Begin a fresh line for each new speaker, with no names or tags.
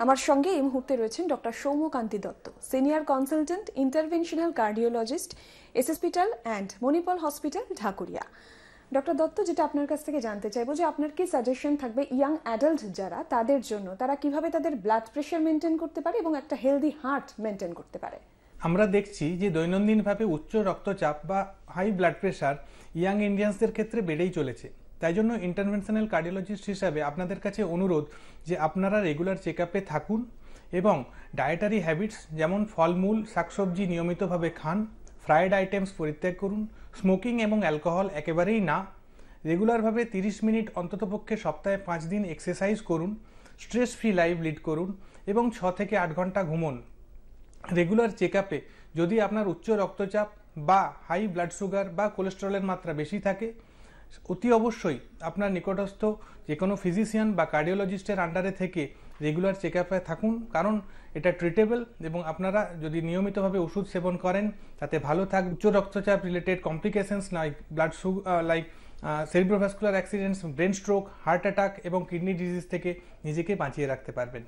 আমার সঙ্গে এই মুহূর্তে রয়েছেন doctor Soumyakanti Dutta, senior consultant interventional cardiologist, এসএসপিটাল and Manipal hospital, Dhakuria. Doctor Dutta, যেটা আপনার কাছ থেকে জানতে চাইবো যে আপনার কি সাজেশন থাকবে ইয়াং অ্যাডাল্ট যারা, তাদের জন্য তারা কিভাবে তাদের ব্লাড প্রেশার মেনটেন করতে পারে এবং একটা হেলদি হার্ট মেনটেন করতে পারে?
আমরা দেখছি যে দৈনন্দিনভাবে উচ্চ রক্তচাপ বা হাই ব্লাড প্রেশার ইয়াং ইন্ডিয়ানসদের ক্ষেত্রে বেড়েই চলেছে। তাই জন্য ইন্টারভেনশনাল কার্ডিওলজিস্ট হিসাবে আপনাদের কাছে অনুরোধ যে আপনারা রেগুলার চেক আপে থাকুন এবং ডায়েটারি হ্যাবিটস যেমন ফলমূল, শাকসবজি নিয়মিতভাবে খান, ফ্রাইড আইটেমস পরিত্যাগ করুন, স্মোকিং এবং অ্যালকোহল একেবারেই না, রেগুলারভাবে 30 মিনিট অন্ততপক্ষে সপ্তাহে 5 দিন এক্সারসাইজ করুন, স্ট্রেস ফ্রি লাইফ লিড করুন এবং 6 থেকে 8 ঘন্টা ঘুমন। রেগুলার চেক আপে যদি আপনার উচ্চ রক্তচাপ বা হাই ব্লাড সুগার বা কোলেস্টেরলের মাত্রা বেশি থাকে, অতি অবশ্যই আপনার নিকটস্থ যে কোনো ফিজিশিয়ান বা কার্ডিওলজিস্টের আন্ডারে থেকে রেগুলার চেক আপে থাকুন, কারণ এটা ট্রিটেবল এবং আপনারা যদি নিয়মিতভাবে ওষুধ সেবন করেন তাতে ভালো থাক উচ্চ রক্তচাপ related complications like blood sugar like সেরিব্রোভাস্কুলার accidents, brain stroke, heart attack এবং কিডনি ডিজিজ থেকে নিজেকে বাঁচিয়ে রাখতে পারবেন।